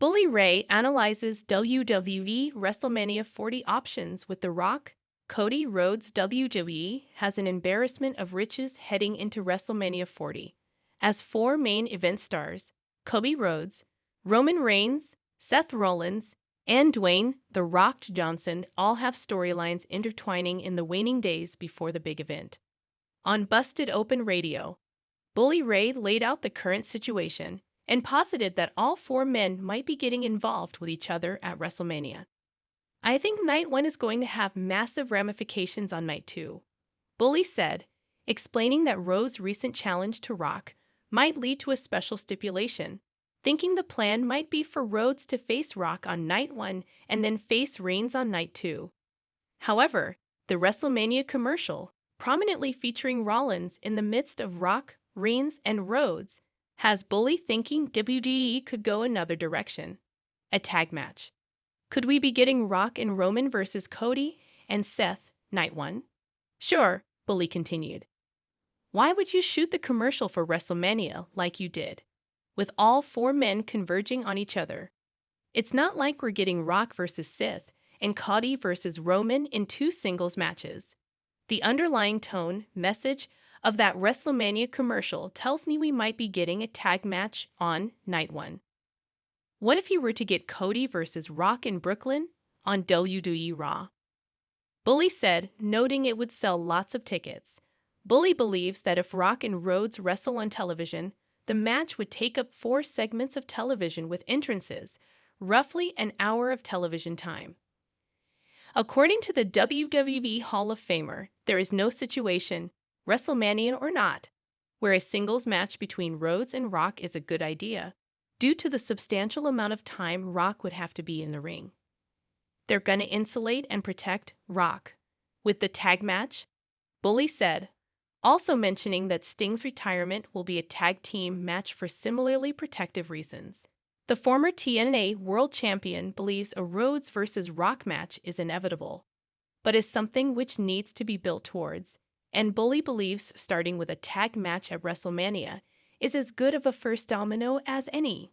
Bully Ray analyzes WWE Wrestlemania 40 options with The Rock. Cody Rhodes' WWE has an embarrassment of riches heading into WrestleMania 40. As four main event stars, Cody Rhodes, Roman Reigns, Seth Rollins, and Dwayne "The Rock" Johnson all have storylines intertwining in the waning days before the big event. On Busted Open Radio, Bully Ray laid out the current situation and posited that all four men might be getting involved with each other at WrestleMania. "I think night one is going to have massive ramifications on night two," Bully said, explaining that Rhodes' recent challenge to Rock might lead to a special stipulation, thinking the plan might be for Rhodes to face Rock on night one and then face Reigns on night two. However, the WrestleMania commercial, prominently featuring Rollins in the midst of Rock, Reigns, and Rhodes, has Bully thinking WWE could go another direction. A tag match. Could we be getting Rock and Roman versus Cody and Seth, night one? Sure, Bully continued. Why would you shoot the commercial for WrestleMania like you did, with all four men converging on each other? It's not like we're getting Rock versus Seth and Cody versus Roman in two singles matches. The underlying tone, message of that WrestleMania commercial tells me we might be getting a tag match on night one. What if you were to get Cody versus Rock in Brooklyn on WWE Raw? Bully said, noting it would sell lots of tickets. Bully believes that if Rock and Rhodes wrestle on television, the match would take up 4 segments of television with entrances, roughly an hour of television time. According to the WWE Hall of Famer, there is no situation, WrestleMania or not, where a singles match between Rhodes and Rock is a good idea, due to the substantial amount of time Rock would have to be in the ring. They're gonna insulate and protect Rock with the tag match, Bully said, also mentioning that Sting's retirement will be a tag team match for similarly protective reasons. The former TNA World Champion believes a Rhodes versus Rock match is inevitable, but is something which needs to be built towards, and Bully believes starting with a tag match at WrestleMania is as good of a first domino as any.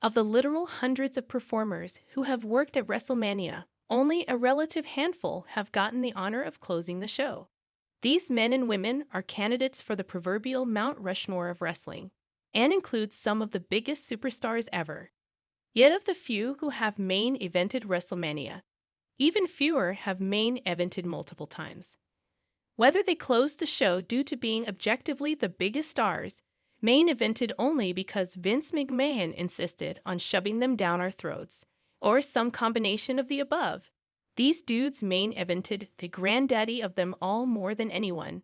Of the literal hundreds of performers who have worked at WrestleMania, only a relative handful have gotten the honor of closing the show. These men and women are candidates for the proverbial Mount Rushmore of wrestling, and includes some of the biggest superstars ever. Yet of the few who have main evented WrestleMania, even fewer have main evented multiple times. Whether they closed the show due to being objectively the biggest stars, main evented only because Vince McMahon insisted on shoving them down our throats, or some combination of the above, these dudes main evented the granddaddy of them all more than anyone.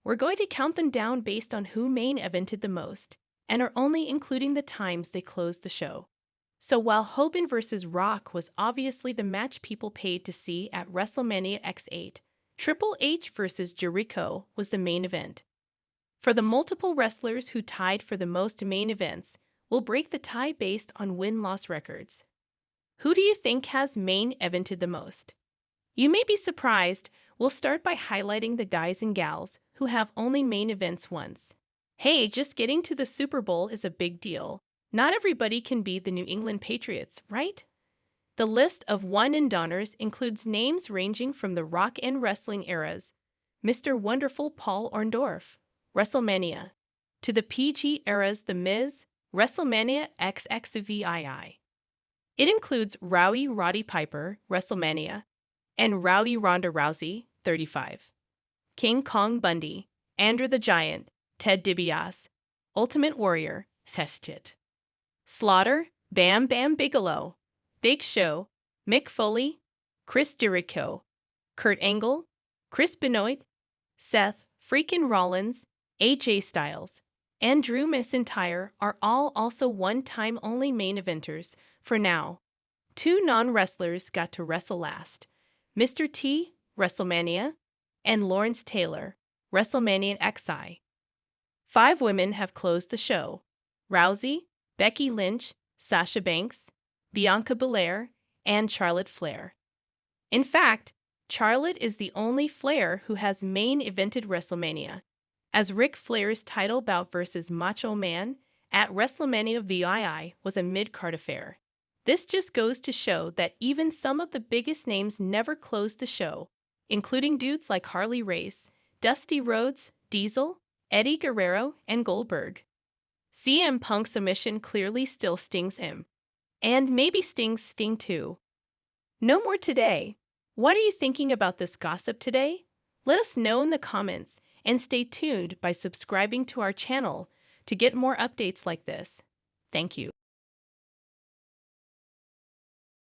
We're going to count them down based on who main evented the most, and are only including the times they closed the show. So while Hogan vs. Rock was obviously the match people paid to see at WrestleMania X8, Triple H vs. Jericho was the main event. For the multiple wrestlers who tied for the most main events, we'll break the tie based on win-loss records. Who do you think has main evented the most? You may be surprised. We'll start by highlighting the guys and gals who have only main events once. Hey, just getting to the Super Bowl is a big deal. Not everybody can be the New England Patriots, right? The list of one-and-doners includes names ranging from the rock and wrestling eras, Mr. Wonderful Paul Orndorff, WrestleMania, to the PG eras The Miz, WrestleMania XXVII. It includes Rowdy Roddy Piper, WrestleMania, and Rowdy Ronda Rousey, 35. King Kong Bundy, Andrew the Giant, Ted DiBiase, Ultimate Warrior, Sethchit. Slaughter, Bam Bam Bigelow, Big Show, Mick Foley, Chris Jericho, Kurt Angle, Chris Benoit, Seth freakin' Rollins, AJ Styles, and Drew McIntyre are all also one-time only main eventers for now. 2 non-wrestlers got to wrestle last, Mr. T, WrestleMania, and Lawrence Taylor, WrestleMania XI. 5 women have closed the show: Rousey, Becky Lynch, Sasha Banks, Bianca Belair, and Charlotte Flair. In fact, Charlotte is the only Flair who has main evented WrestleMania, as Ric Flair's title bout versus Macho Man at WrestleMania VII was a mid-card affair. This just goes to show that even some of the biggest names never closed the show, including dudes like Harley Race, Dusty Rhodes, Diesel, Eddie Guerrero, and Goldberg. CM Punk's omission clearly still stings him. And maybe stings Sting too. No more today. What are you thinking about this gossip today? Let us know in the comments, and stay tuned by subscribing to our channel to get more updates like this. Thank you.